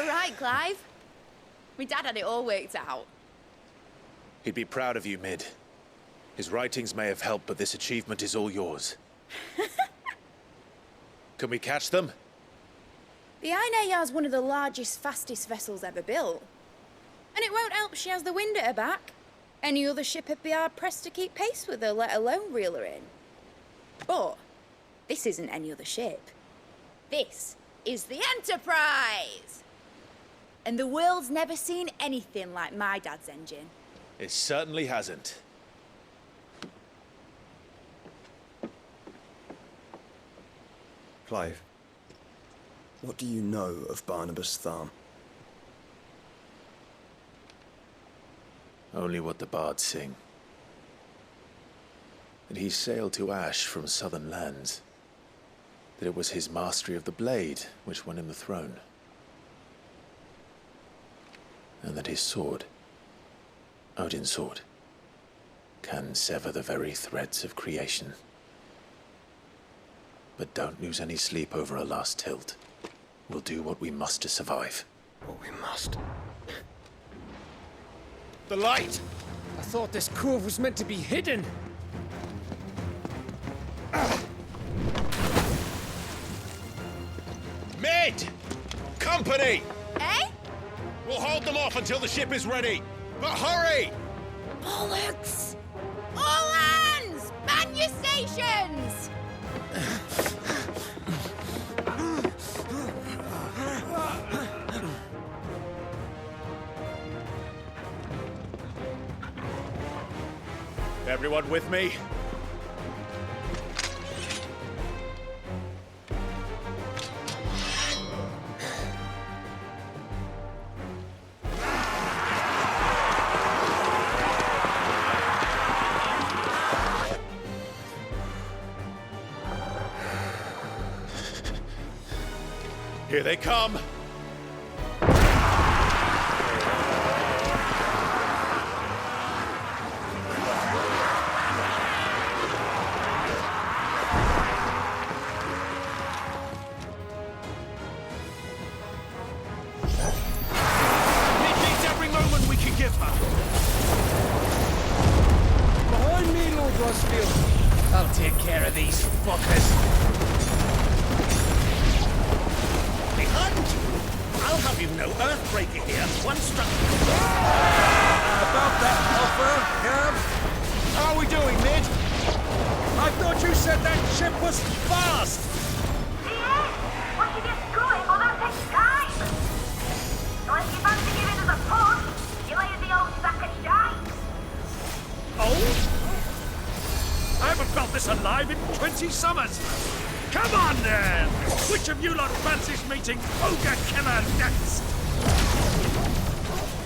right, Clive. My dad had it all worked out. He'd be proud of you, Mid. His writings may have helped, but this achievement is all yours. Can we catch them? The Ainayar's one of the largest, fastest vessels ever built. And it won't help she has the wind at her back. Any other ship would be hard-pressed to keep pace with her, let alone reel her in. But this isn't any other ship. This is the Enterprise! And the world's never seen anything like my dad's engine. It certainly hasn't. Clive, what do you know of Barnabas Tharm? Only what the bards sing. That he sailed to Ash from southern lands. That it was his mastery of the blade which won him the throne. And that his sword, Odin's sword, can sever the very threads of creation. But don't lose any sleep over a last tilt. We'll do what we must to survive. What we must. The light! I thought this cove was meant to be hidden. Mid! Company! Eh? We'll hold them off until the ship is ready. But hurry! Bollocks! All hands! Man your stations! Everyone with me? Here they come! Behind me, Lord Rosfield. I'll take care of these fuckers. Behind you! I'll have you know Earthbreaker here, one struck. About that offer, Cam. How are we doing, Mid? I thought you said that ship was fast. Yeah, once you get going, well, that takes time. So if you fancy giving us a push, you lay in the old sack of shite. Oh? I haven't felt this alive in 20 summers. Come on, then! Which of you lot fancies meeting Ogre Killer next?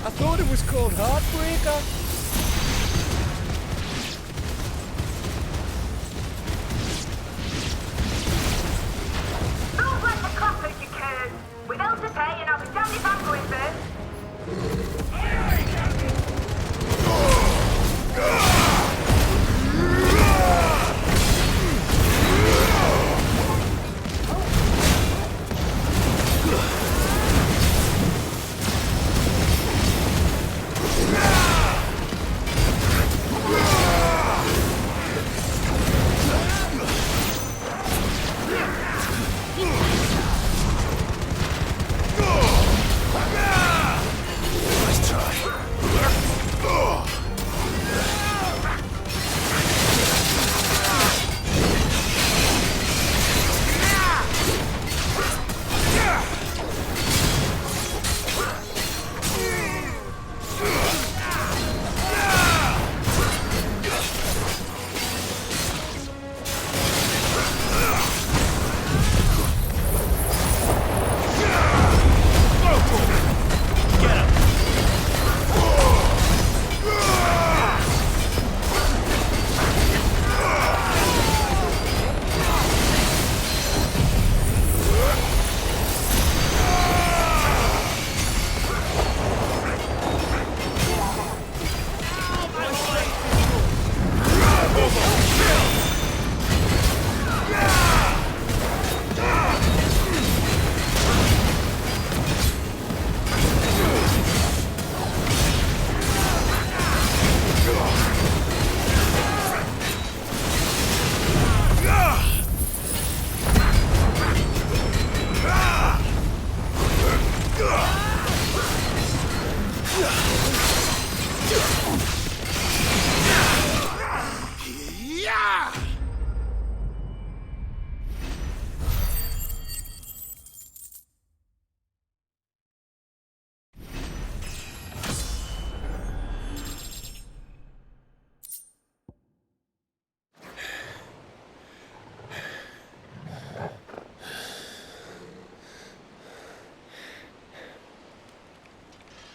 I thought it was called Heartbreaker. Don't let the clappers, you curs. We've hell to pay, and I'll be damned if I'm going first. Aye, aye, Captain. Yeah!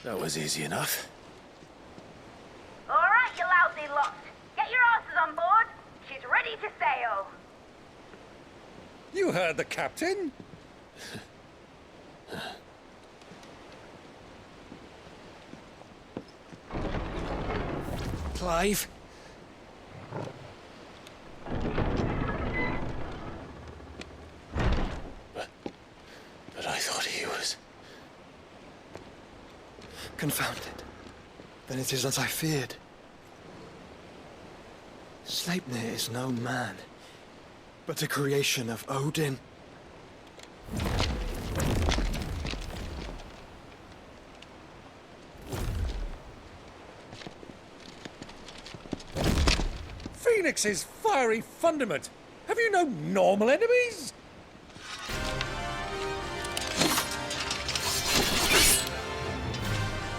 That was easy enough. All right, you lousy lot. Get your asses on board. She's ready to sail. You heard the captain. Clive? But I thought he was... Confounded. Then it is as I feared. Sleipnir is no man, but a creation of Odin. Phoenix's fiery fundament. Have you no normal enemies?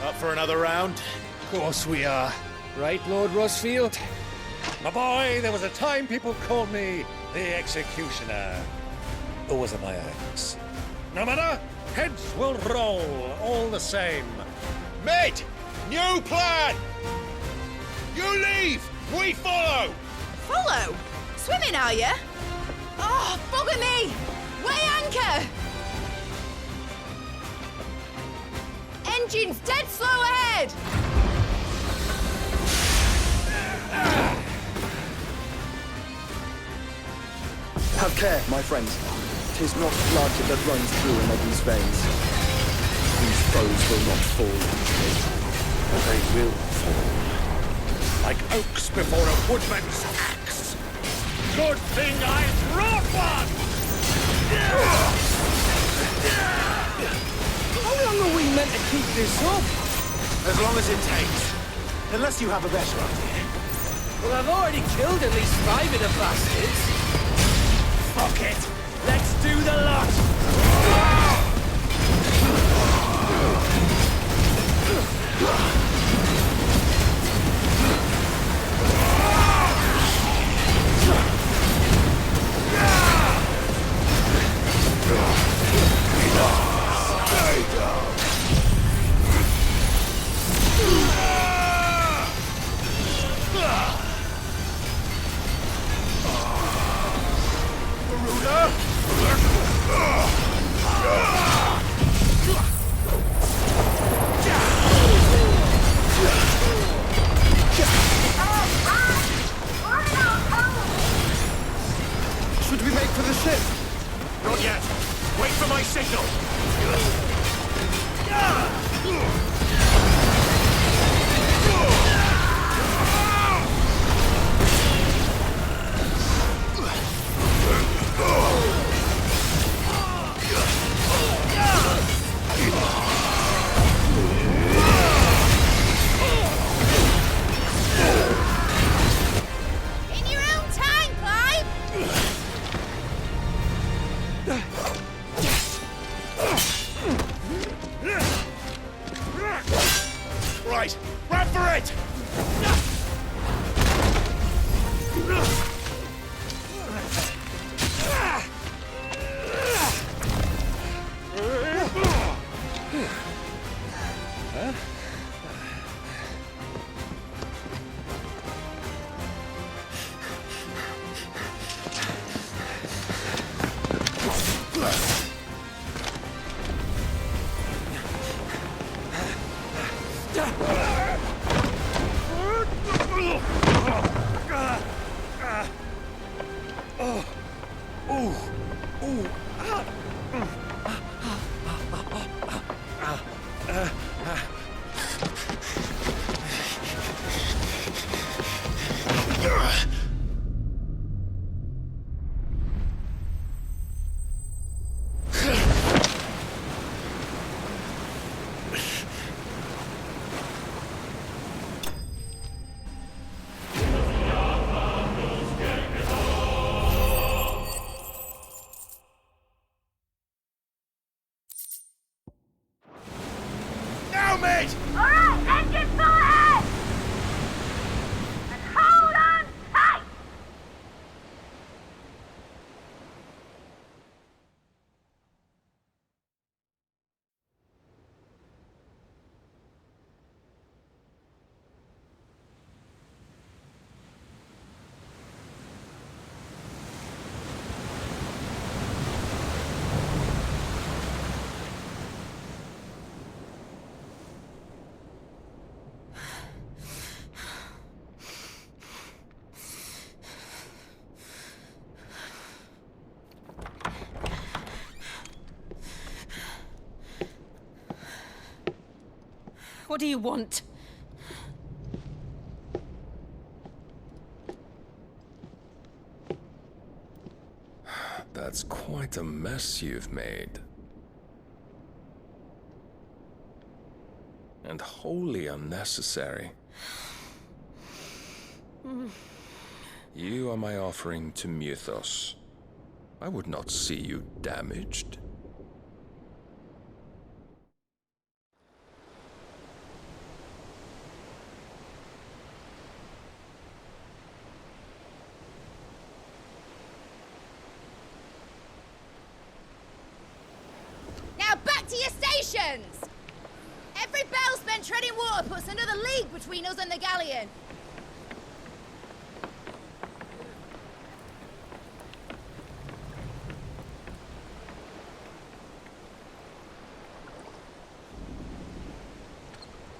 Up for another round? Of course we are. Right, Lord Rosfield? My boy, there was a time people called me the Executioner. Or was it my axe? No matter, heads will roll all the same. Mate! New plan! You leave! We follow! Follow? Swimming, are you? Oh, bugger me! Weigh anchor! Engine's dead slow ahead! Have care, my friends. 'Tis not blood that runs through Megan's veins. These foes will not fall. But they will fall. Like oaks before a woodman's axe. Good thing I brought one! How long are we meant to keep this up? As long as it takes. Unless you have a better idea. Well, I've already killed at least 5 of the bastards. Fuck it! Let's do the lot! Should we make for the ship? Not yet. Wait for my signal. In your own time, Clive! Right, run for it! go, mate! Alright, engine full ahead! And hold on tight! What do you want? That's quite a mess you've made. And wholly unnecessary. You are my offering to Mythos. I would not see you damaged. Now back to your stations! Every bell spent treading water puts another league between us and the galleon.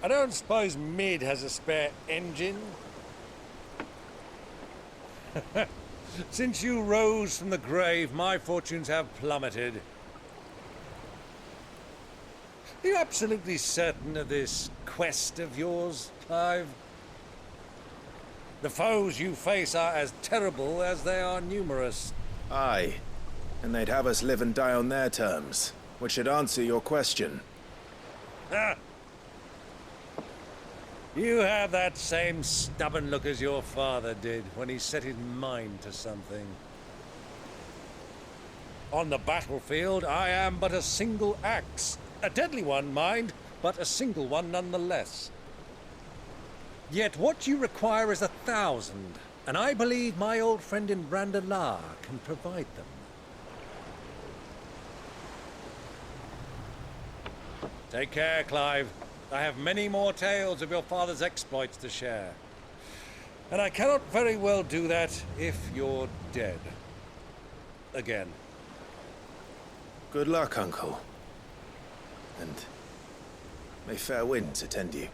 I don't suppose Mid has a spare engine? Since you rose from the grave, my fortunes have plummeted. Are you absolutely certain of this quest of yours, Clive? The foes you face are as terrible as they are numerous. Aye. And they'd have us live and die on their terms, which should answer your question. Ha! You have that same stubborn look as your father did when he set his mind to something. On the battlefield, I am but a single axe. A deadly one, mind, but a single one nonetheless. Yet what you require is 1,000, and I believe my old friend in Brandalar can provide them. Take care, Clive. I have many more tales of your father's exploits to share. And I cannot very well do that if you're dead. Again. Good luck, Uncle. And may fair winds attend you.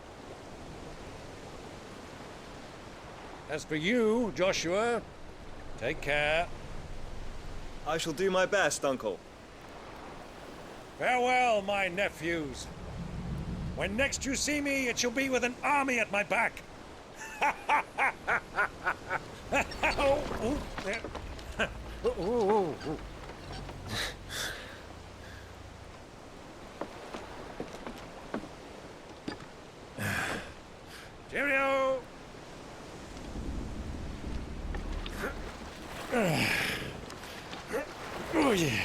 As for you, Joshua, take care. I shall do my best, Uncle. Farewell, my nephews. When next you see me, it shall be with an army at my back. Cheerio! Oh, yeah.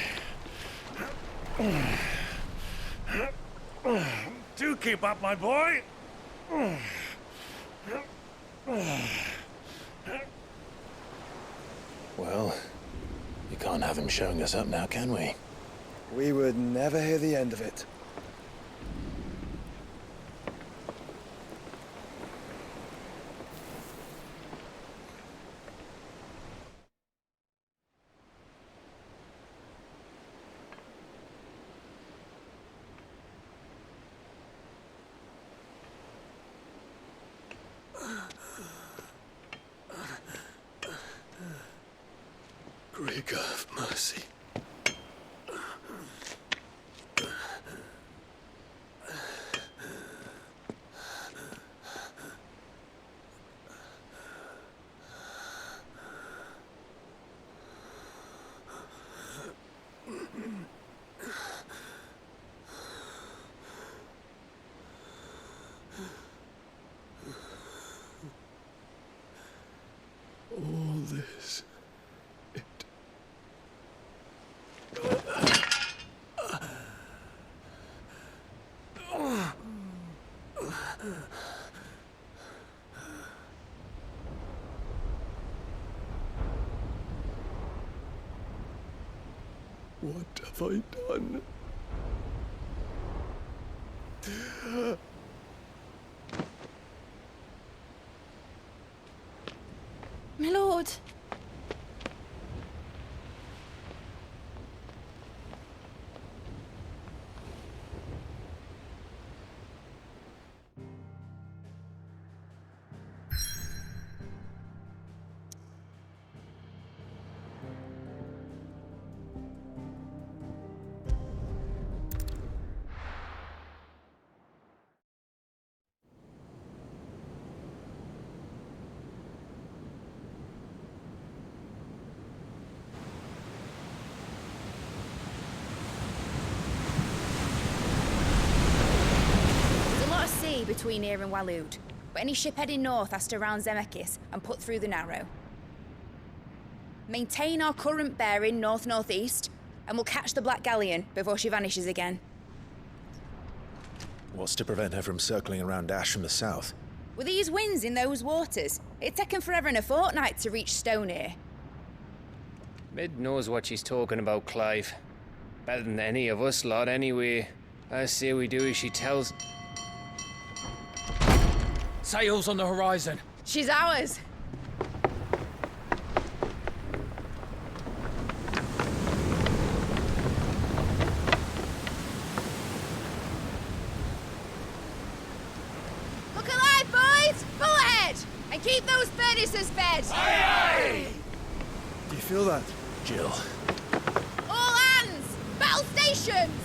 Do keep up, my boy. Well, you can't have him showing us up now, can we? We would never hear the end of it. Greek of mercy. All this. What have I done? My lord. Between here and Waloed, but any ship heading north has to round Zemeckis and put through the Narrow. Maintain our current bearing north-northeast, and we'll catch the Black Galleon before she vanishes again. What's to prevent her from circling around Ash from the south? With these winds in those waters, it'd taken forever and a fortnight to reach Stone here. Mid knows what she's talking about, Clive. Better than any of us lot, anyway. I say we do as she tells. Sails on the horizon. She's ours. Look alive, boys! Pull ahead! And keep those furnaces fed! Aye, aye! Do you feel that? Jill. All hands! Battle stations!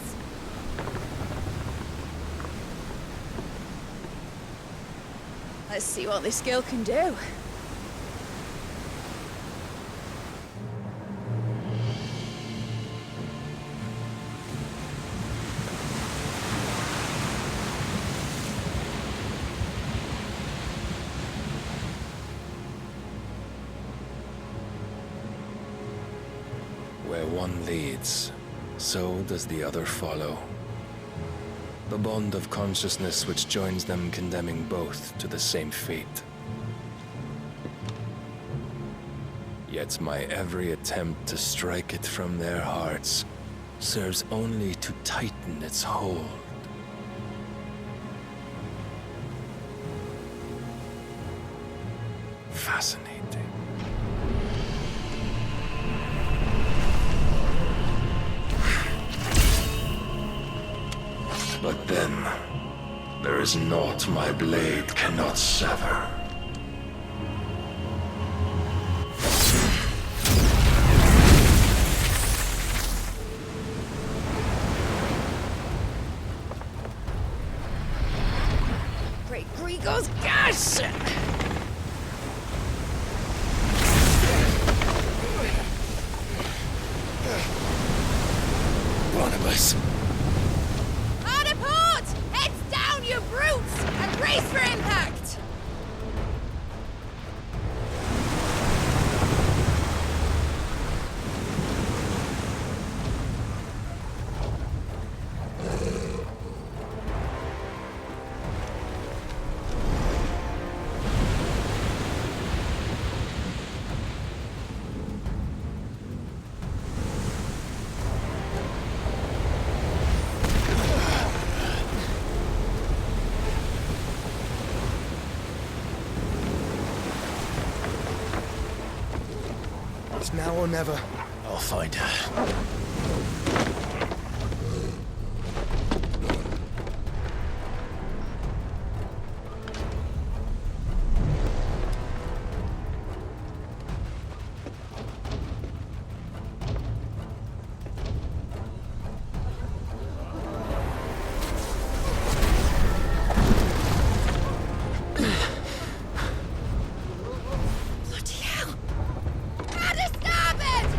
Let's see what this girl can do. Where one leads, so does the other follow. The bond of consciousness which joins them condemning both to the same fate. Yet my every attempt to strike it from their hearts serves only to tighten its hold. Fascinating. But then, there is naught my blade cannot sever. Great Grigor's gosh! Barnabas. You brutes! And brace for impact! Now or never. I'll find her. Bloody hell! At a starboard!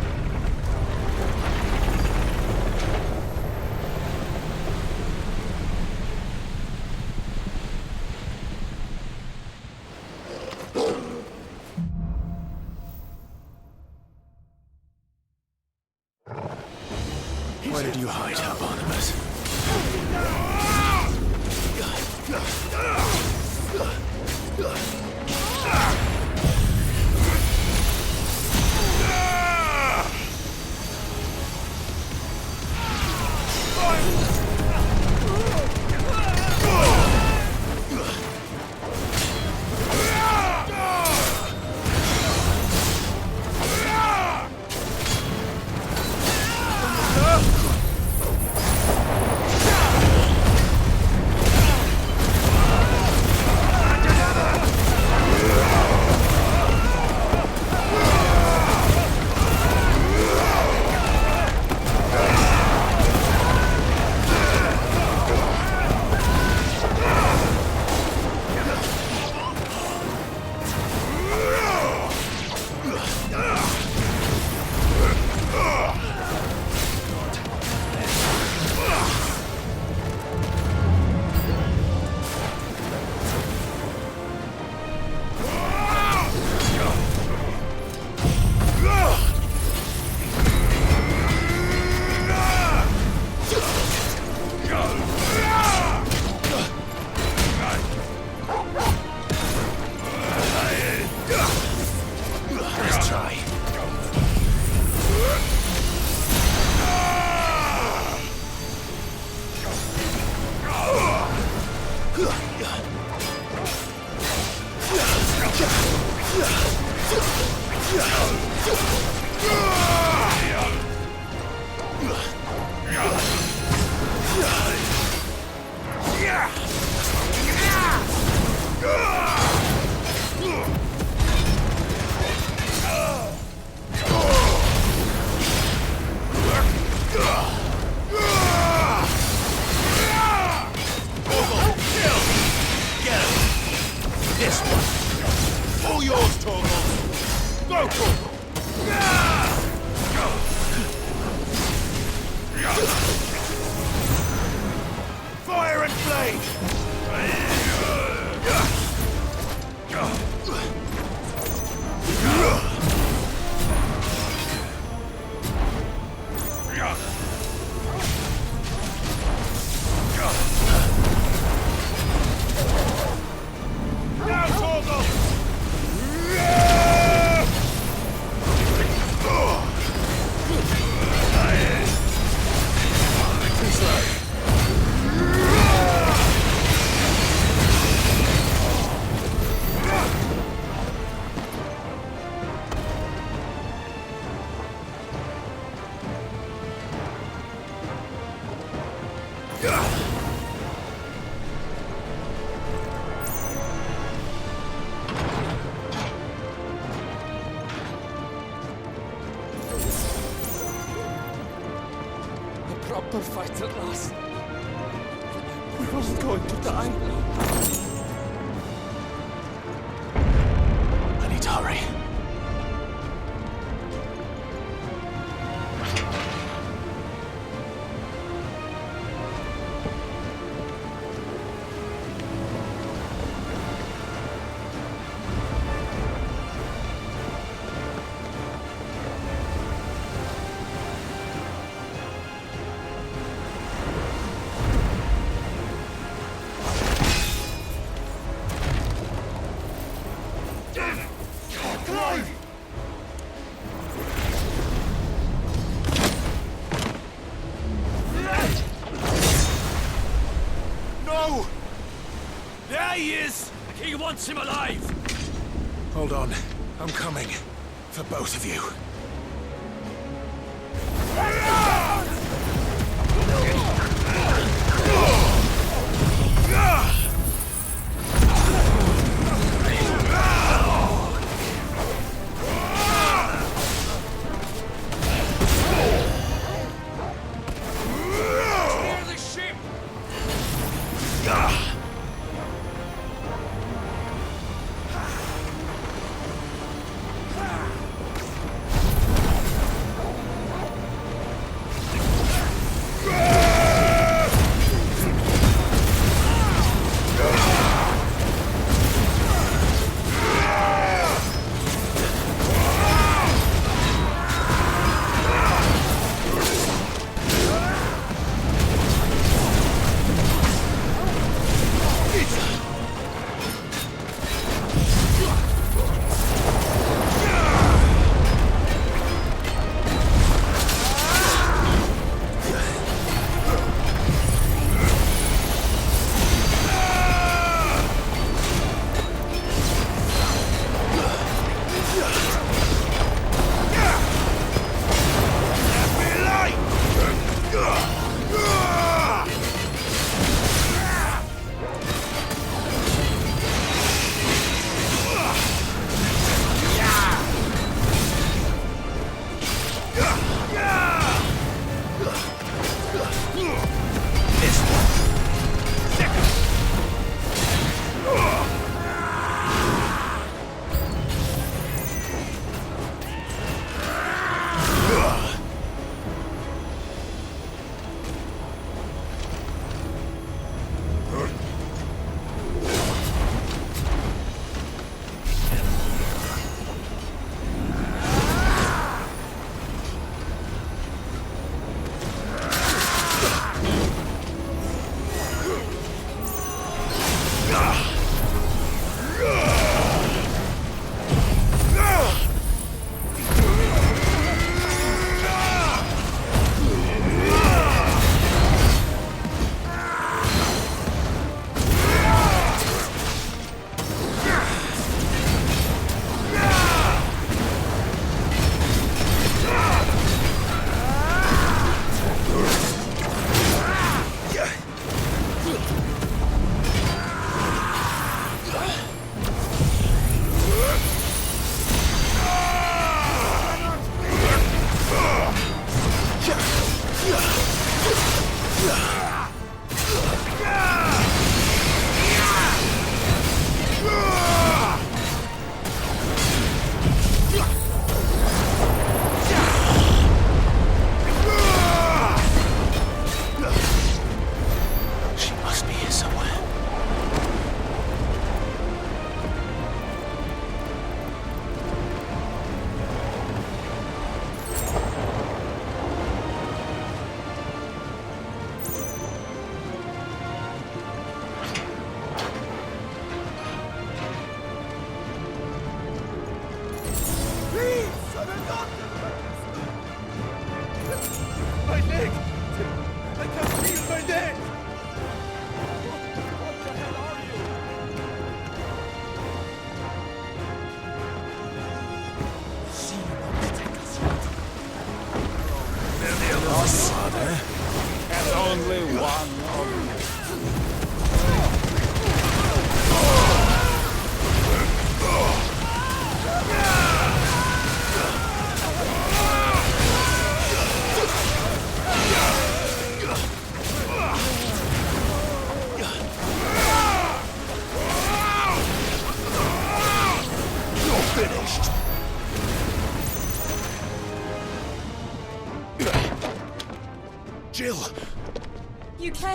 This one. All yours, Torgal. Go, Torgal. Fire and flame! Now, Torgal! Too slow. A proper fight at last. We wasn't going to die. I need to hurry. No! There he is! The king wants him alive! Hold on. I'm coming. For both of you. Steer the ship!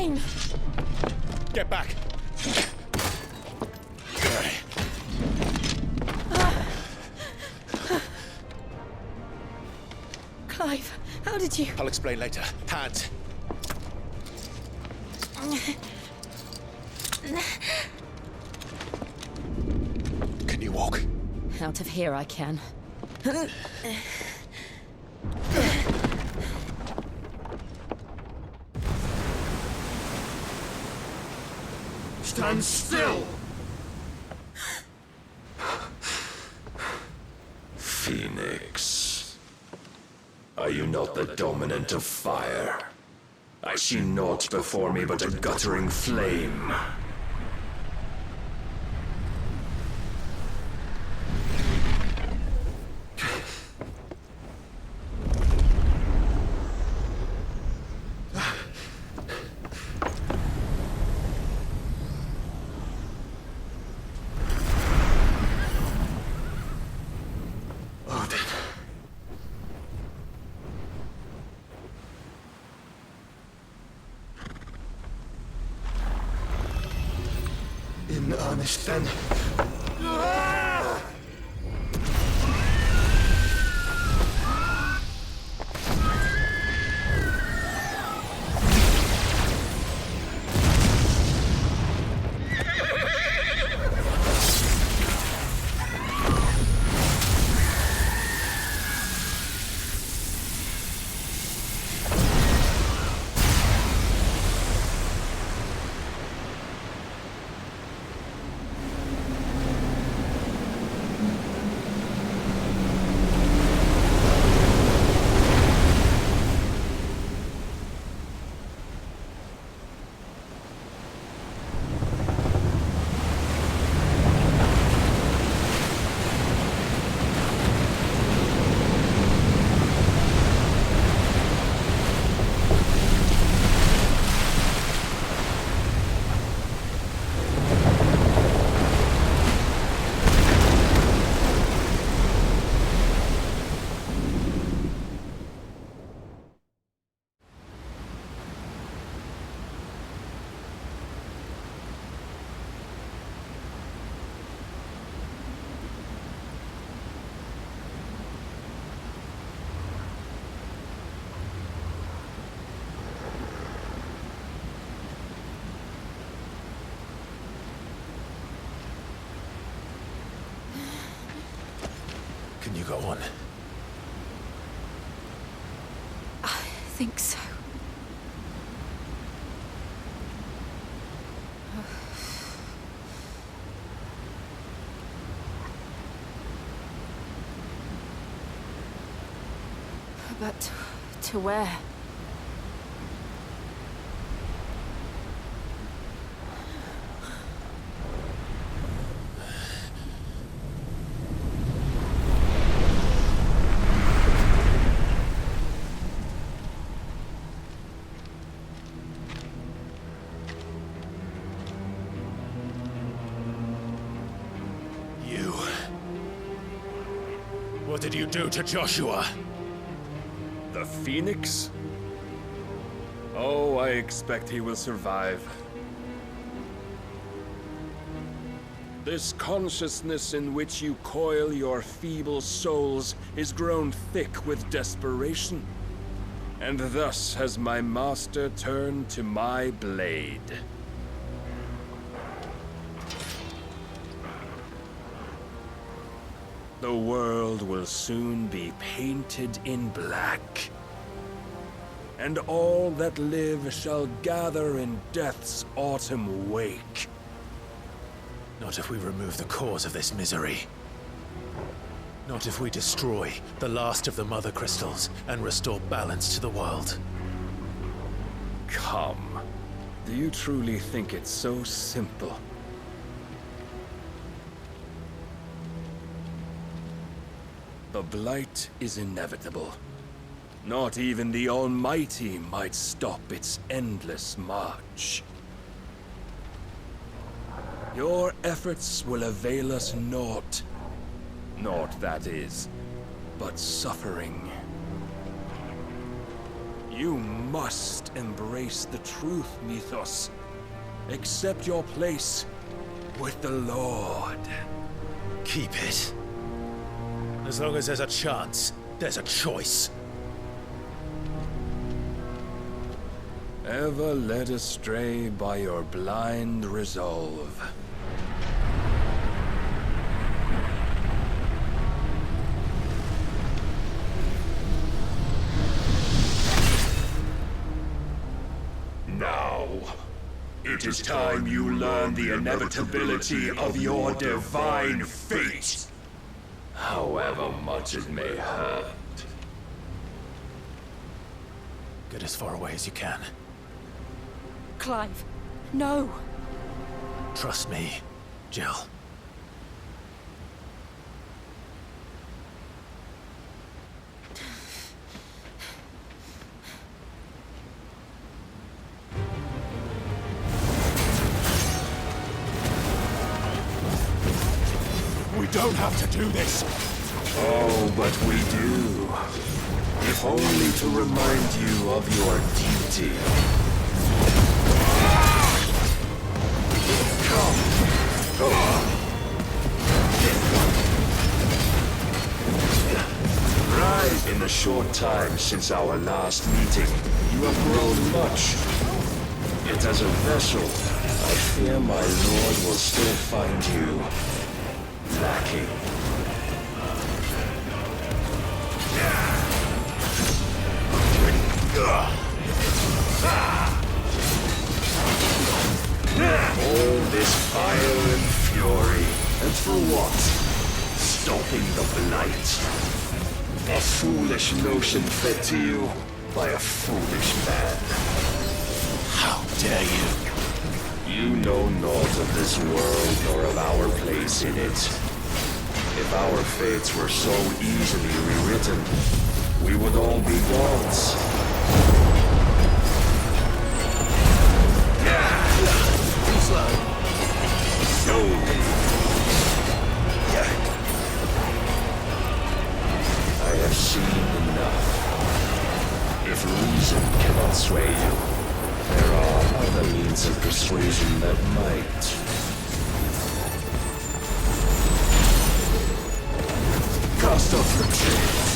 flame! Get back! Clive, how did you... I'll explain later. Hands! Can you walk? Out of here I can. Stand still! Phoenix. Are you not the dominant of fire? I see naught before me but a guttering flame. In earnest, then. Can you go on? I think so. But to where? What did you do to Joshua? The Phoenix? Oh, I expect he will survive. This consciousness in which you coil your feeble souls is grown thick with desperation. And thus has my master turned to my blade. The world will soon be painted in black. And all that live shall gather in death's autumn wake. Not if we remove the cause of this misery. Not if we destroy the last of the Mother Crystals and restore balance to the world. Come. Do you truly think it's so simple? The Blight is inevitable. Not even the Almighty might stop its endless march. Your efforts will avail us naught. Naught, that is, but suffering. You must embrace the truth, Mythos. Accept your place with the Lord. Keep it. As long as there's a chance, there's a choice. Ever led astray by your blind resolve. Now, it is time you learn the inevitability of your divine fate, however much it may hurt. Get as far away as you can. Clive, no! Trust me, Jill. We don't have to do this. Oh, but we do. If only to remind you of your duty. Right. In the short time since our last meeting, you have grown much. Yet as a vessel, I fear my lord will still find you lacking. All this fire and fury, and for what? Stopping the blight. A foolish notion fed to you by a foolish man. How dare you? You know naught of this world nor of our place in it. If our fates were so easily rewritten, we would all be gods. I have seen enough. If reason cannot sway you, there are other means of persuasion that might. Cast off your chains.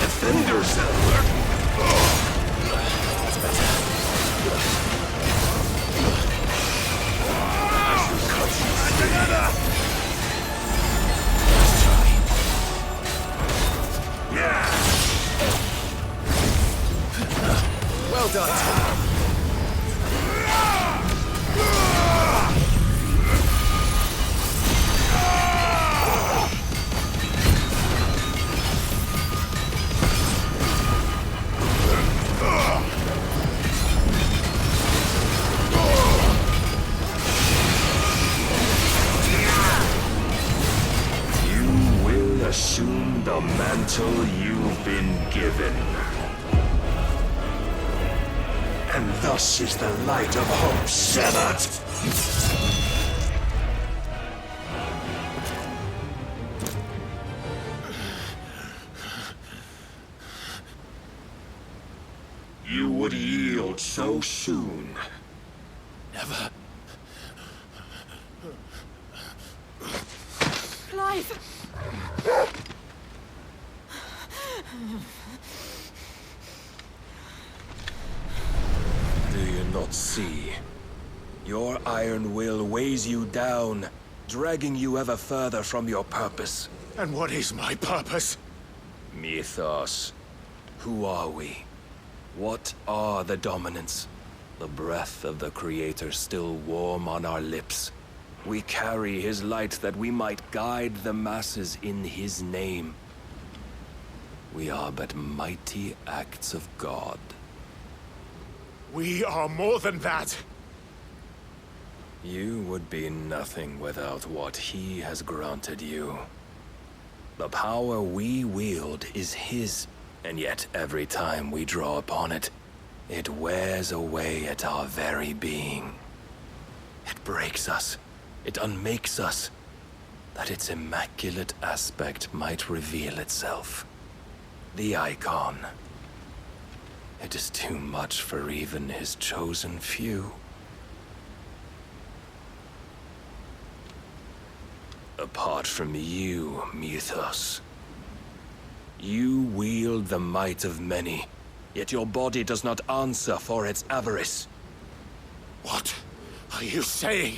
Defenders that lurk. That's better. I should cut you straight. Well done. You will assume the mantle you've been given. And thus is the light of hope severed. You would yield so soon. Never. Clive! Do you not see? Your iron will weighs you down, dragging you ever further from your purpose. And what is my purpose? Mythos. Who are we? What are the dominants? The breath of the Creator still warm on our lips. We carry his light that we might guide the masses in his name. We are but mighty acts of God. We are more than that. You would be nothing without what he has granted you. The power we wield is his, and yet every time we draw upon it, it wears away at our very being. It breaks us, it unmakes us, that its immaculate aspect might reveal itself. The icon. It is too much for even his chosen few. Apart from you, Mythos. You wield the might of many, yet your body does not answer for its avarice. What are you saying?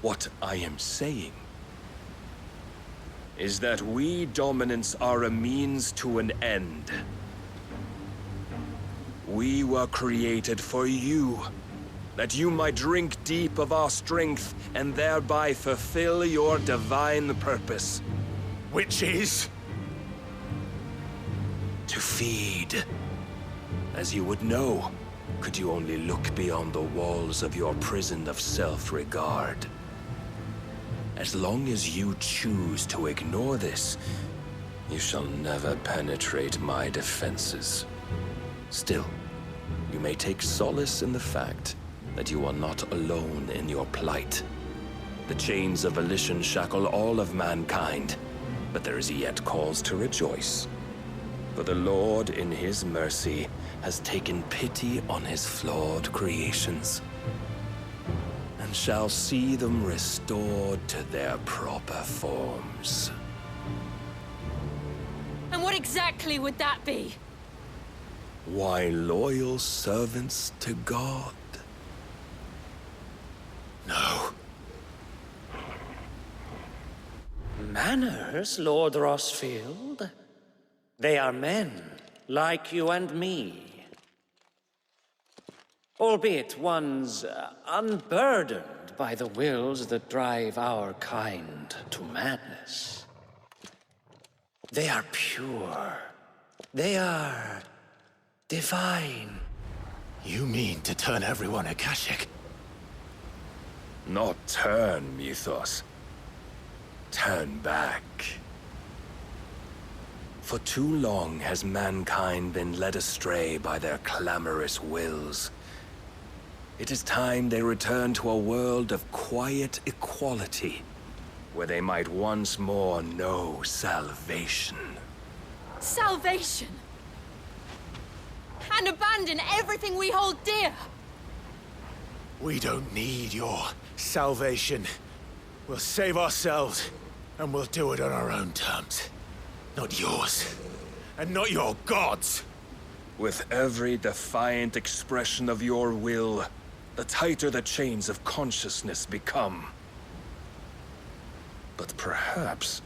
What I am saying is that we dominants are a means to an end. We were created for you, that you might drink deep of our strength and thereby fulfill your divine purpose. Which is? To feed. As you would know, could you only look beyond the walls of your prison of self-regard. As long as you choose to ignore this, you shall never penetrate my defenses. Still, you may take solace in the fact that you are not alone in your plight. The chains of volition shackle all of mankind, but there is yet cause to rejoice. For the Lord, in his mercy, has taken pity on his flawed creations, and shall see them restored to their proper forms. And what exactly would that be? Why, loyal servants to God. No. Manners, Lord Rossfield? They are men, like you and me. Albeit ones unburdened by the wills that drive our kind to madness. They are pure. They are divine. You mean to turn everyone Akashic? Not turn, Mythos. Turn back. For too long has mankind been led astray by their clamorous wills. It is time they return to a world of quiet equality, where they might once more know salvation. Salvation! And abandon everything we hold dear! We don't need your salvation. We'll save ourselves, and we'll do it on our own terms. Not yours. And not your gods! With every defiant expression of your will, the tighter the chains of consciousness become. But perhaps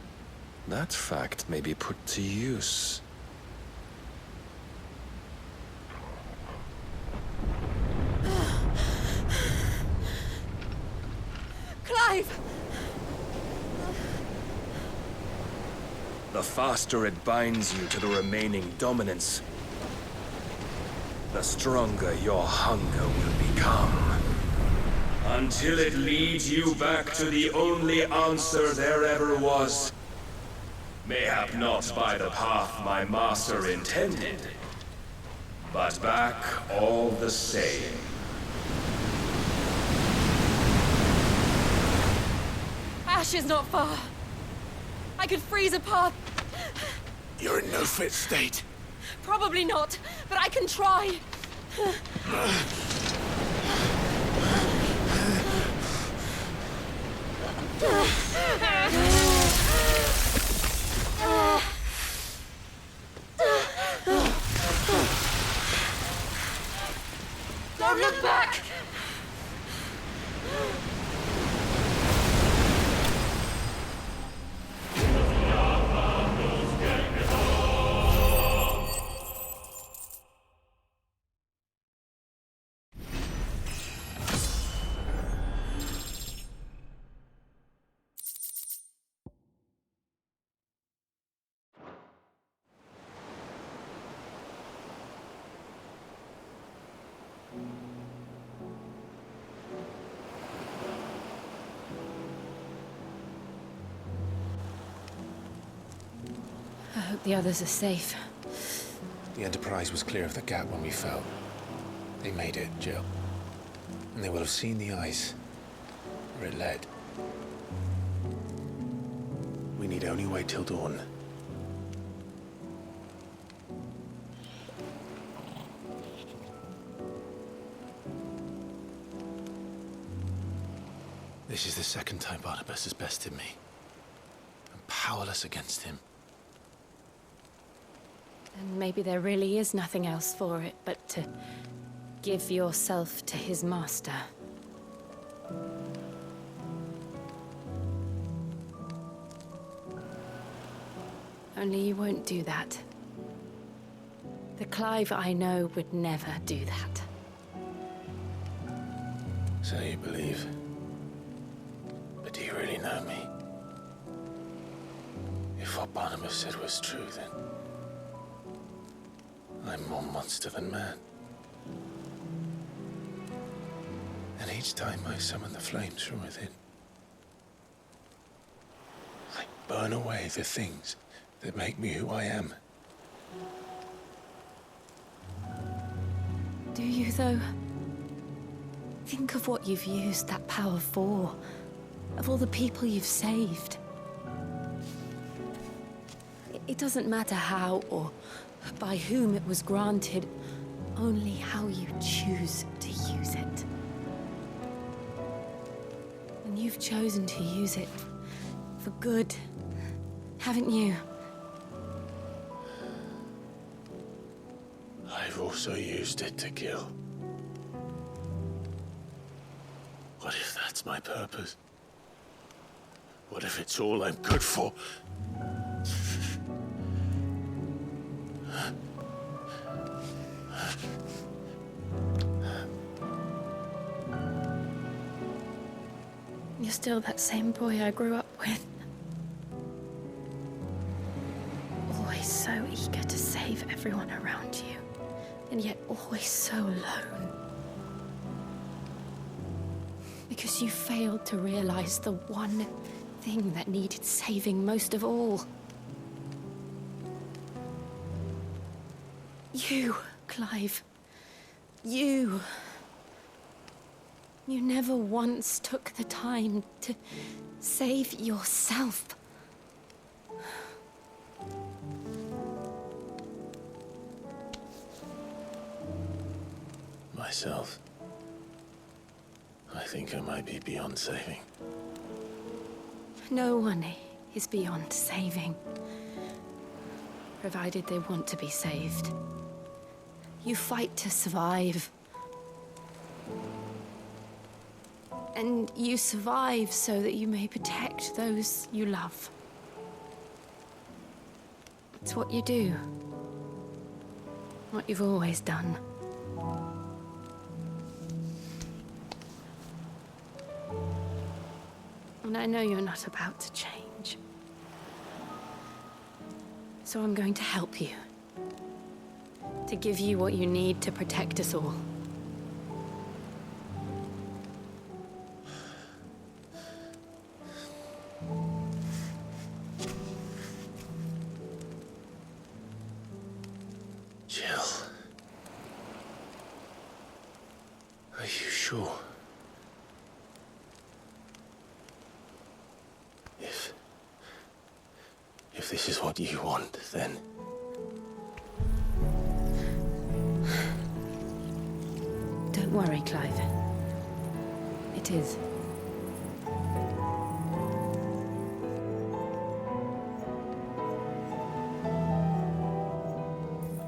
that fact may be put to use. Clive! The faster it binds you to the remaining dominance, the stronger your hunger will become. Until it leads you back to the only answer there ever was. Mayhap not by the path my master intended, but back all the same. Ash is not far. I could freeze a path. You're in no fit state. Probably not, but I can try. Don't look back! the others are safe. The Enterprise was clear of the gap when we fell. They made it, Jill. And they will have seen the ice where it led. We need only wait till dawn. This is the second time Barnabas has bested me. I'm powerless against him. And maybe there really is nothing else for it but to give yourself to his master. Only you won't do that. The Clive I know would never do that. So you believe? But do you really know me? If what Barnabas said was true, then I'm more monster than man. And each time I summon the flames from within, I burn away the things that make me who I am. Do you, though? Think of what you've used that power for, of all the people you've saved. It doesn't matter how or by whom it was granted, only how you choose to use it. And you've chosen to use it for good, haven't you? I've also used it to kill. What if that's my purpose? What if it's all I'm good for? You're still that same boy I grew up with. Always so eager to save everyone around you, and yet always so alone. Because you failed to realize the one thing that needed saving most of all. You, Clive. You. You never once took the time to save yourself. Myself? I think I might be beyond saving. No one is beyond saving, provided they want to be saved. You fight to survive. And you survive so that you may protect those you love. It's what you do. What you've always done. And I know you're not about to change. So I'm going to help you. To give you what you need to protect us all. Jill. Are you sure? If this is what you want, then... Don't worry, Clive. It is.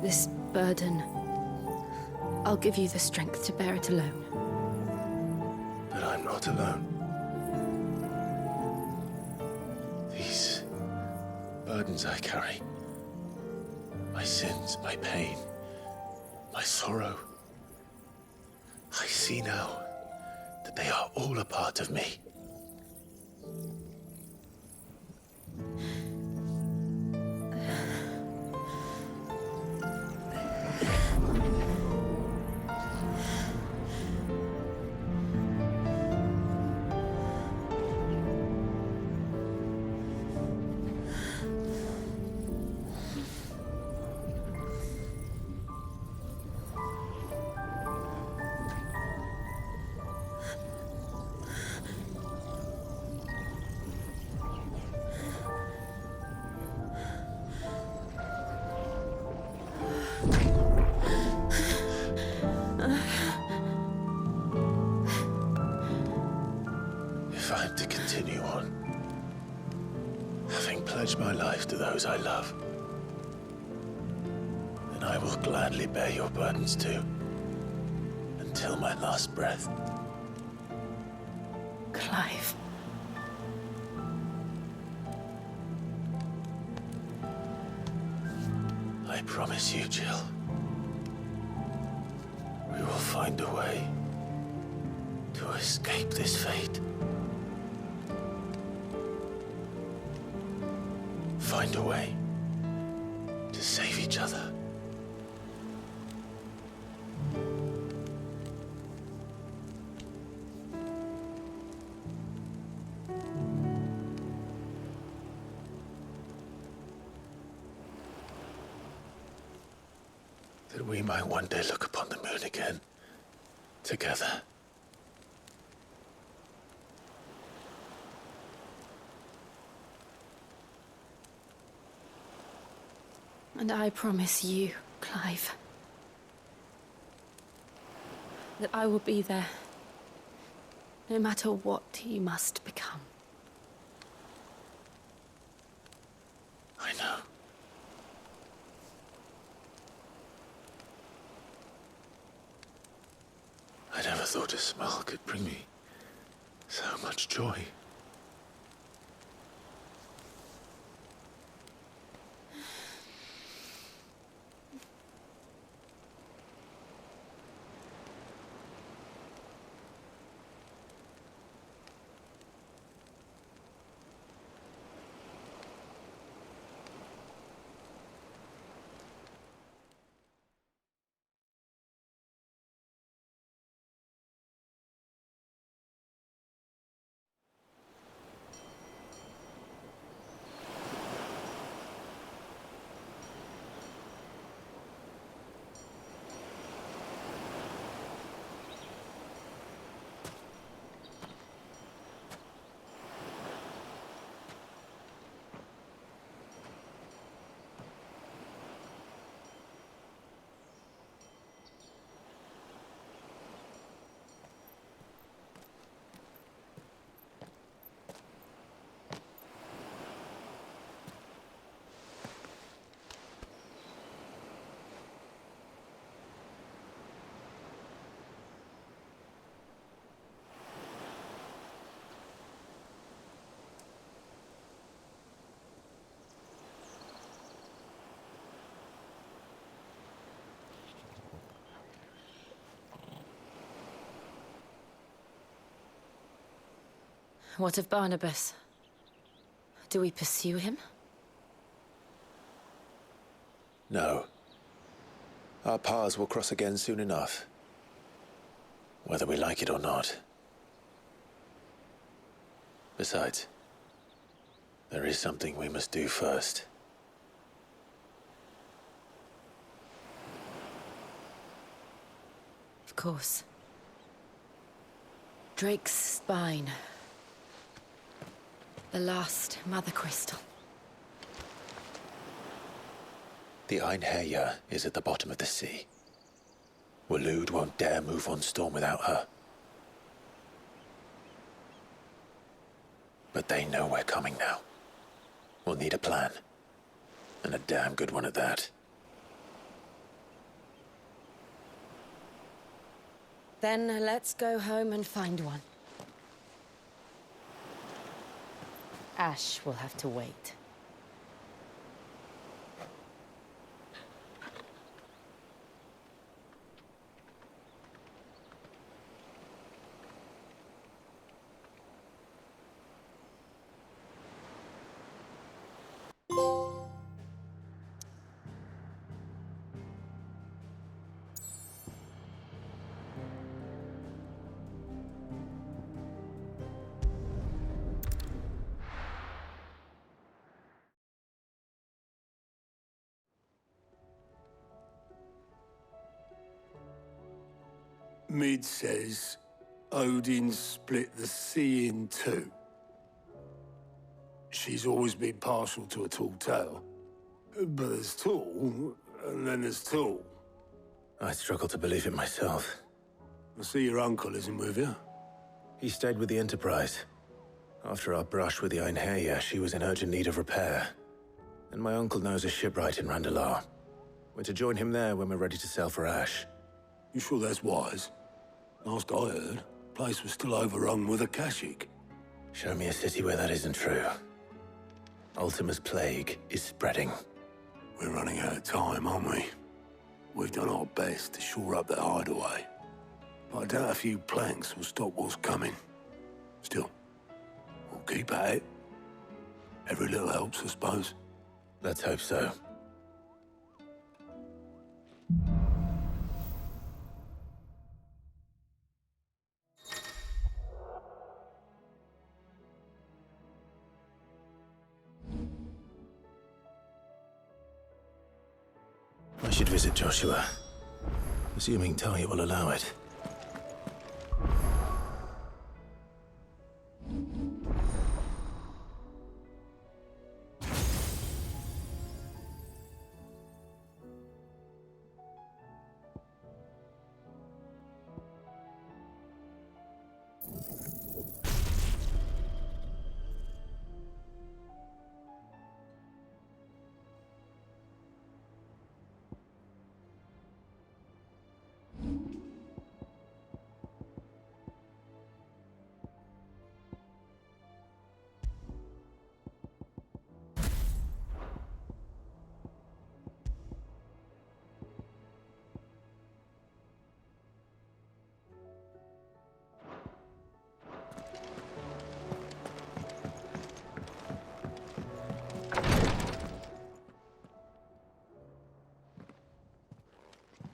This burden, I'll give you the strength to bear it alone. But I'm not alone. These burdens I carry, my sins, my pain, my sorrow, I see now that they are all a part of me. am to continue on, having pledged my life to those I love, then I will gladly bear your burdens too, until my last breath. Clive. I promise you, Jill, we will find a way to escape this fate. Find a way to save each other. That we might one day look upon the moon again, together. And I promise you, Clive, that I will be there, no matter what you must become. I know. I never thought a smile could bring me so much joy. What of Barnabas? Do we pursue him? No. Our paths will cross again soon enough, whether we like it or not. Besides, there is something we must do first. Of course. Drake's spine. The last Mother Crystal. The Einherjar is at the bottom of the sea. Waloed won't dare move on Storm without her. But they know we're coming now. We'll need a plan. And a damn good one at that. Then let's go home and find one. Ash will have to wait. Mid says Odin split the sea in two. She's always been partial to a tall tale. But there's tall, and then there's tall. I struggle to believe it myself. I see your uncle isn't with you. He stayed with the Enterprise. After our brush with the Einherja, she was in urgent need of repair. And my uncle knows a shipwright in Randalar. We're to join him there when we're ready to sail for Ash. You sure that's wise? Last I heard, the place was still overrun with Akashic. Show me a city where that isn't true. Ultima's plague is spreading. We're running out of time, aren't we? We've done our best to shore up that hideaway. But I doubt a few planks will stop what's coming. Still, we'll keep at it. Every little helps, I suppose. Let's hope so. I should visit Joshua, assuming Talia will allow it.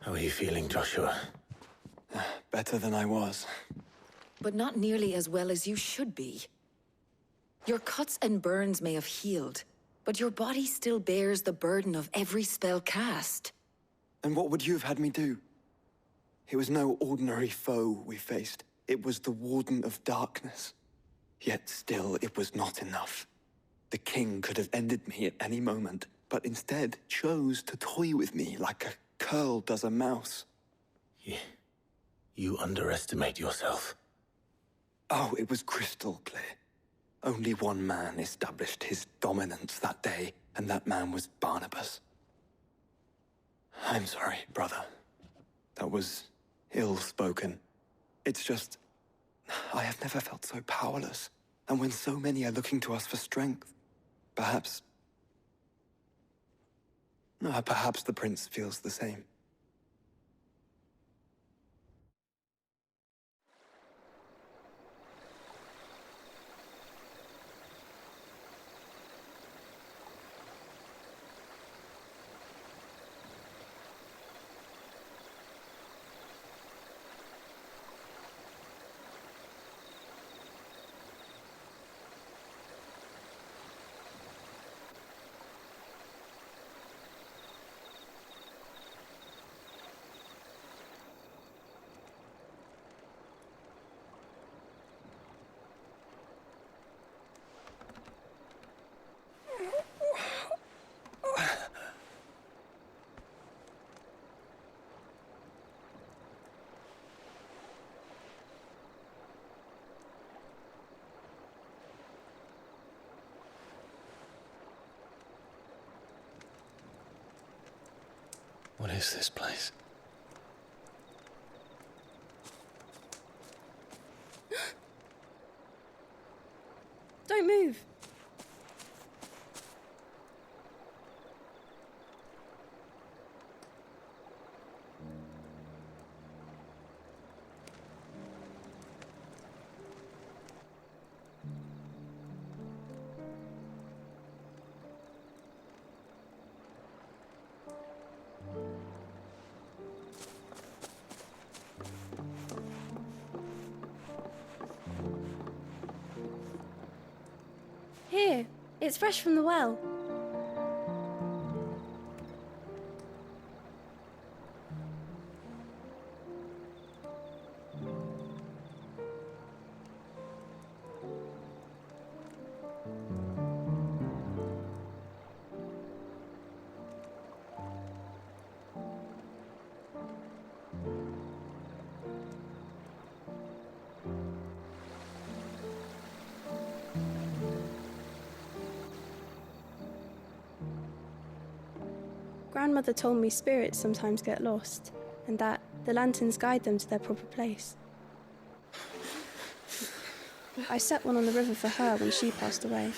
How are you feeling, Joshua? Better than I was. But not nearly as well as you should be. Your cuts and burns may have healed, but your body still bears the burden of every spell cast. And what would you have had me do? It was no ordinary foe we faced. It was the Warden of Darkness. Yet still, it was not enough. The king could have ended me at any moment, but instead chose to toy with me like a curl does a mouse. You underestimate yourself. Oh, it was crystal clear. Only one man established his dominance that day, and that man was Barnabas. I'm sorry, brother. That was ill-spoken. It's just, I have never felt so powerless. And when so many are looking to us for strength, perhaps the prince feels the same. What is this place? Don't move. Here, it's fresh from the well. Grandmother told me spirits sometimes get lost, and that the lanterns guide them to their proper place. I set one on the river for her when she passed away.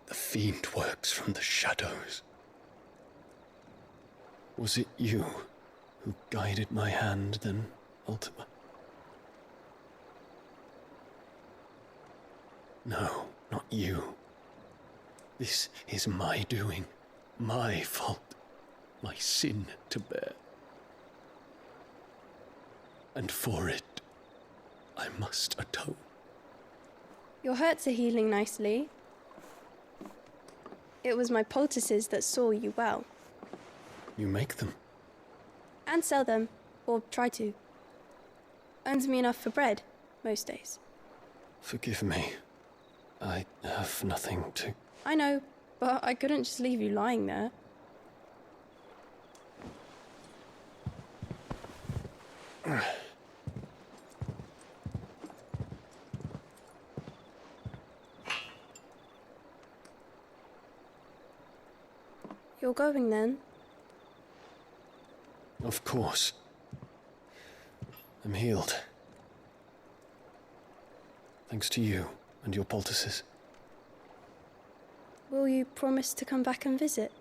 The fiend works from the shadows. Was it you who guided my hand then, Ultima? No, not you. This is my doing, my fault, my sin to bear. And for it, I must atone. Your hurts are healing nicely. It was my poultices that saw you well. You make them? And sell them, or try to. Earns me enough for bread, most days. Forgive me. I have nothing to... I know, but I couldn't just leave you lying there. You're going then? Of course. I'm healed. Thanks to you and your poultices. Will you promise to come back and visit?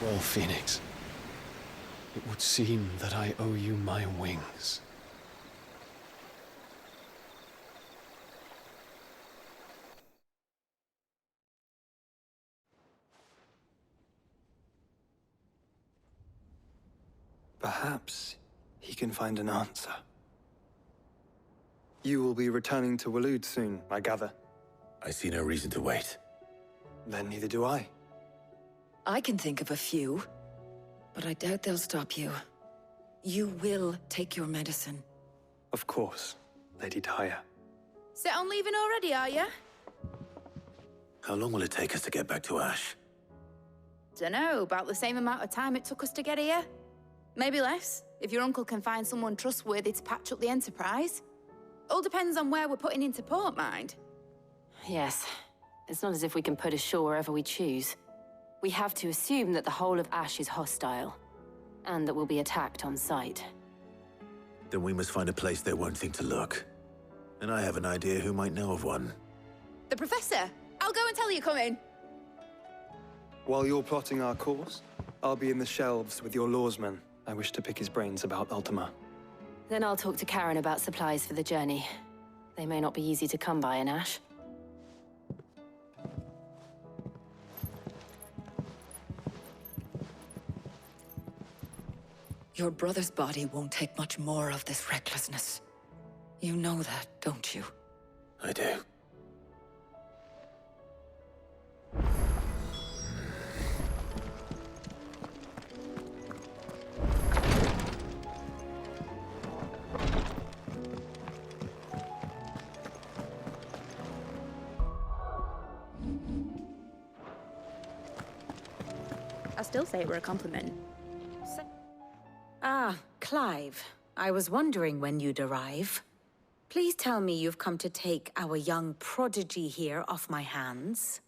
Well, Phoenix, it would seem that I owe you my wings. Perhaps he can find an answer. You will be returning to Waloed soon, I gather. I see no reason to wait. Then neither do I. I can think of a few, but I doubt they'll stop you. You will take your medicine. Of course, Lady Daya. Set on leaving already, are ya? How long will it take us to get back to Ash? Dunno, about the same amount of time it took us to get here. Maybe less, if your uncle can find someone trustworthy to patch up the Enterprise. All depends on where we're putting into port, mind. Yes. It's not as if we can put ashore wherever we choose. We have to assume that the whole of Ash is hostile, and that we'll be attacked on sight. Then we must find a place they won't think to look. And I have an idea who might know of one. The Professor! I'll go and tell you coming. While you're plotting our course, I'll be in the shelves with your lawsman. I wish to pick his brains about Ultima. Then I'll talk to Karen about supplies for the journey. They may not be easy to come by in Ash. Your brother's body won't take much more of this recklessness. You know that, don't you? I do. I still say it were a compliment. Ah, Clive. I was wondering when you'd arrive. Please tell me you've come to take our young prodigy here off my hands.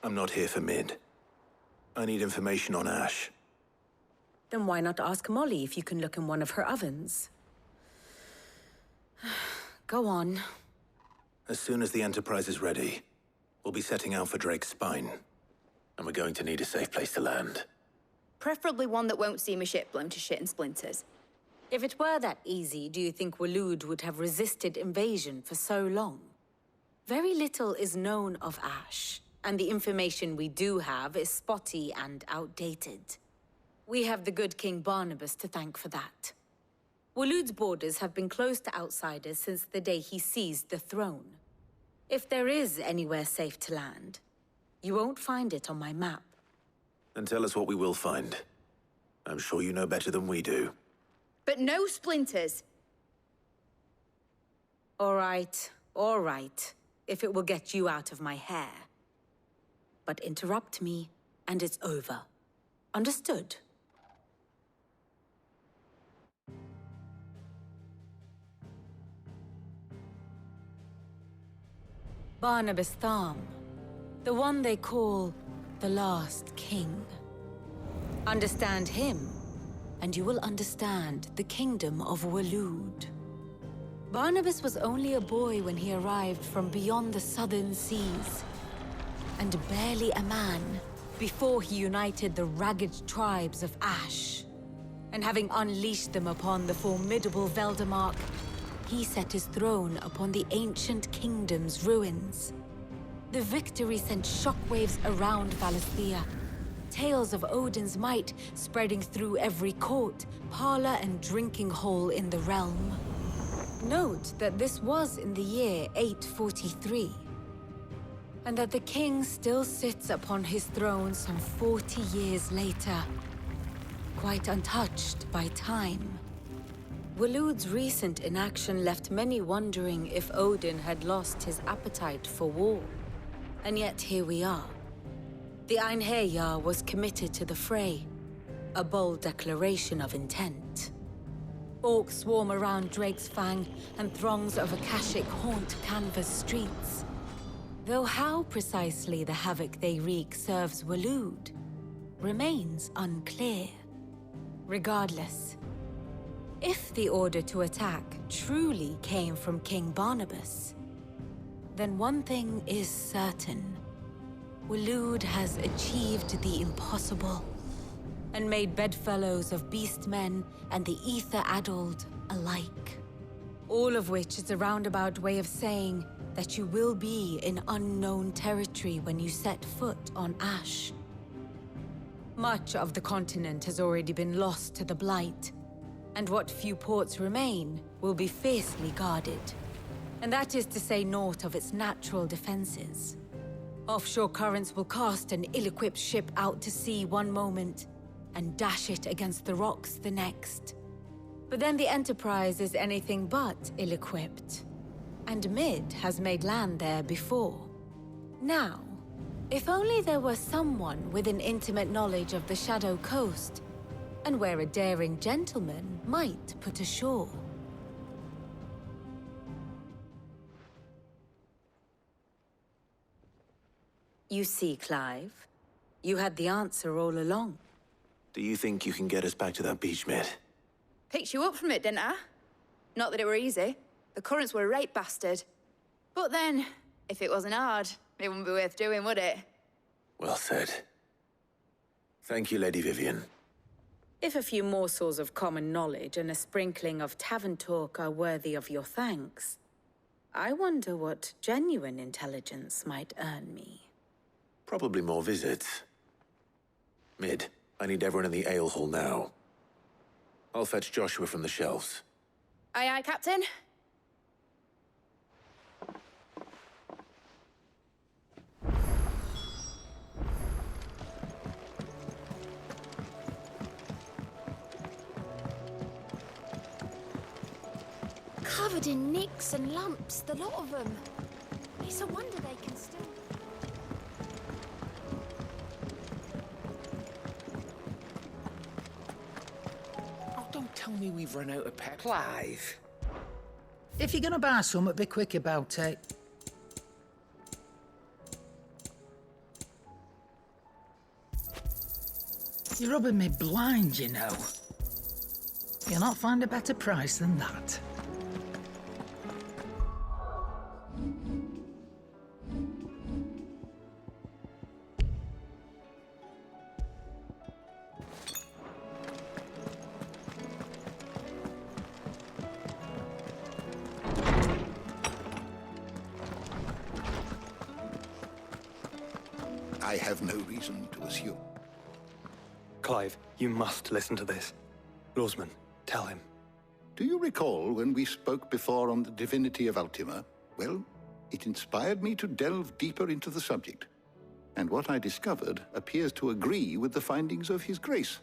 I'm not here for Mid. I need information on Ash. Then why not ask Molly if you can look in one of her ovens? Go on. As soon as the Enterprise is ready, we'll be setting out for Drake's Spine. And we're going to need a safe place to land. Preferably one that won't see my ship blown to shit and splinters. If it were that easy, do you think Waloed would have resisted invasion for so long? Very little is known of Ash, and the information we do have is spotty and outdated. We have the good King Barnabas to thank for that. Waloed's borders have been closed to outsiders since the day he seized the throne. If there is anywhere safe to land, you won't find it on my map. And tell us what we will find. I'm sure you know better than we do. But no splinters. All right, if it will get you out of my hair. But interrupt me, and it's over. Understood? Barnabas Tham, the one they call the Last King. Understand him, and you will understand the kingdom of Waloed. Barnabas was only a boy when he arrived from beyond the southern seas, and barely a man before he united the ragged tribes of Ash. And having unleashed them upon the formidable Veldemark, he set his throne upon the ancient kingdom's ruins. The victory sent shockwaves around Valisthea, tales of Odin's might spreading through every court, parlor, and drinking hole in the realm. Note that this was in the year 843, and that the king still sits upon his throne some 40 years later, quite untouched by time. Waloed's recent inaction left many wondering if Odin had lost his appetite for war. And yet here we are. The Einherjar was committed to the fray, a bold declaration of intent. Orcs swarm around Drake's Fang, and throngs of Akashic haunt Canva's streets. Though how precisely the havoc they wreak serves Waloed remains unclear. Regardless, if the order to attack truly came from King Barnabas, then one thing is certain. Waloed has achieved the impossible, and made bedfellows of beastmen and the ether-addled alike. All of which is a roundabout way of saying that you will be in unknown territory when you set foot on Ash. Much of the continent has already been lost to the Blight, and what few ports remain will be fiercely guarded. And that is to say naught of its natural defenses. Offshore currents will cast an ill-equipped ship out to sea one moment, and dash it against the rocks the next. But then the Enterprise is anything but ill-equipped, and Mid has made land there before. Now, if only there were someone with an intimate knowledge of the Shadow Coast, and where a daring gentleman might put ashore. You see, Clive, you had the answer all along. Do you think you can get us back to that beach, Mid? Picked you up from it, didn't I? Not that it were easy. The currents were a right bastard. But then, if it wasn't hard, it wouldn't be worth doing, would it? Well said. Thank you, Lady Vivian. If a few morsels of common knowledge and a sprinkling of tavern talk are worthy of your thanks, I wonder what genuine intelligence might earn me. Probably more visits. Mid, I need everyone in the ale hall now. I'll fetch Joshua from the shelves. Aye, aye, Captain. Covered in nicks and lumps, the lot of them. It's a wonder they can still... Oh, don't tell me we've run out of pep. Clive. If you're gonna buy something, be quick about it. You're rubbing me blind, you know. You'll not find a better price than that. I have no reason to assume. Clive, you must listen to this. Lawsman, tell him. Do you recall when we spoke before on the divinity of Ultima? Well, it inspired me to delve deeper into the subject. And what I discovered appears to agree with the findings of His Grace.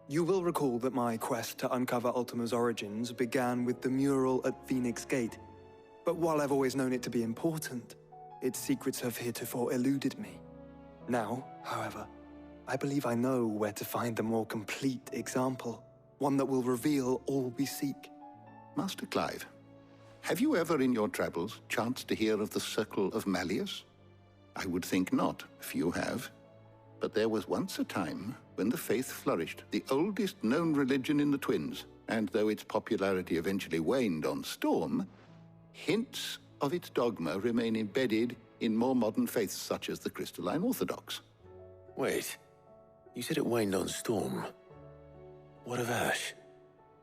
You will recall that my quest to uncover Ultima's origins began with the mural at Phoenix Gate. But while I've always known it to be important, its secrets have heretofore eluded me. Now, however, I believe I know where to find the more complete example, one that will reveal all we seek. Master Clive, have you ever in your travels chanced to hear of the Circle of Malleus? I would think not, if you have. But there was once a time when the faith flourished, the oldest known religion in the Twins, and though its popularity eventually waned on Storm, hints of its dogma remain embedded in more modern faiths such as the Crystalline Orthodox. Wait, you said it waned on Storm. What of Ash?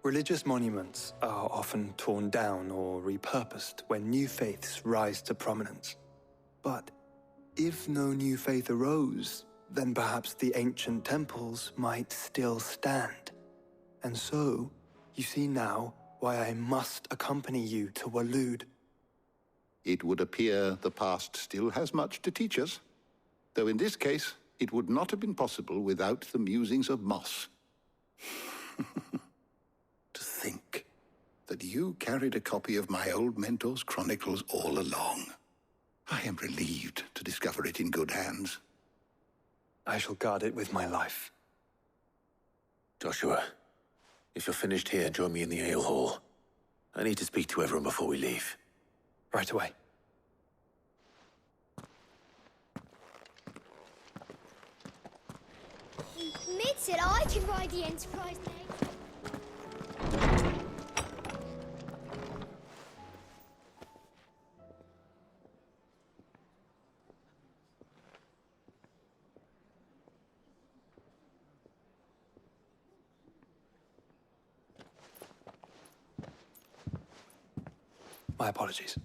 Religious monuments are often torn down or repurposed when new faiths rise to prominence. But if no new faith arose, then perhaps the ancient temples might still stand. And so, you see now why I must accompany you to Waloed. It would appear the past still has much to teach us, though in this case, it would not have been possible without the musings of Moss. To think that you carried a copy of my old mentor's chronicles all along. I am relieved to discover it in good hands. I shall guard it with my life. Joshua, if you're finished here, join me in the ale hall. I need to speak to everyone before we leave. Right away. Mid said I could ride the Enterprise name. My apologies.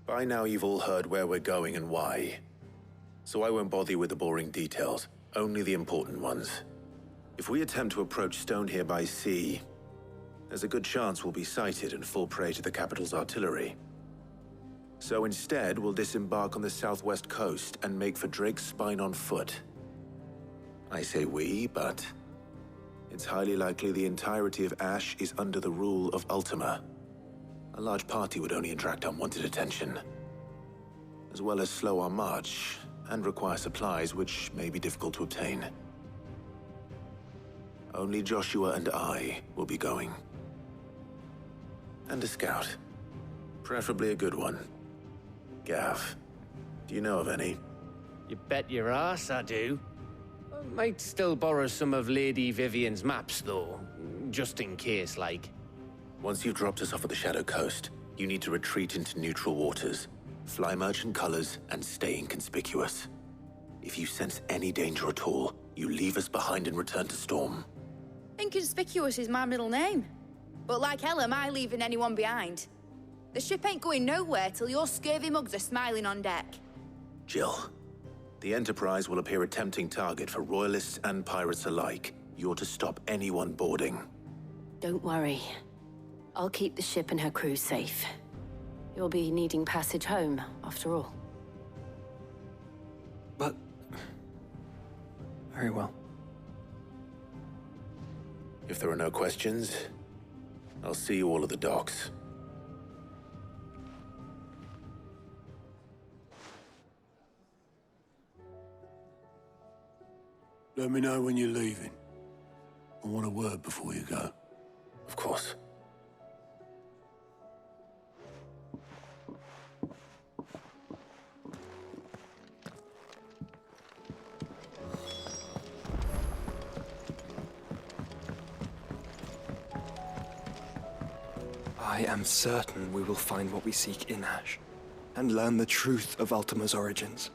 By now you've all heard where we're going and why. So I won't bother you with the boring details, only the important ones. If we attempt to approach Stone here by sea, there's a good chance we'll be sighted and fall prey to the capital's artillery. So instead, we'll disembark on the southwest coast and make for Drake's Spine on foot. I say we, but it's highly likely the entirety of Ash is under the rule of Ultima. A large party would only attract unwanted attention, as well as slow our march and require supplies which may be difficult to obtain. Only Joshua and I will be going. And a scout. Preferably a good one. Gav, do you know of any? You bet your ass I do. Might still borrow some of Lady Vivian's maps, though, just in case, like. Once you've dropped us off at the Shadow Coast, you need to retreat into neutral waters, fly merchant colors, and stay inconspicuous. If you sense any danger at all, you leave us behind and return to Storm. Inconspicuous is my middle name. But like hell am I leaving anyone behind. The ship ain't going nowhere till your scurvy mugs are smiling on deck. Jill, the Enterprise will appear a tempting target for royalists and pirates alike. You're to stop anyone boarding. Don't worry. I'll keep the ship and her crew safe. You'll be needing passage home, after all. But... very well. If there are no questions, I'll see you all at the docks. Let me know when you're leaving. I want a word before you go. Of course. I am certain we will find what we seek in Ash, and learn the truth of Ultima's origins.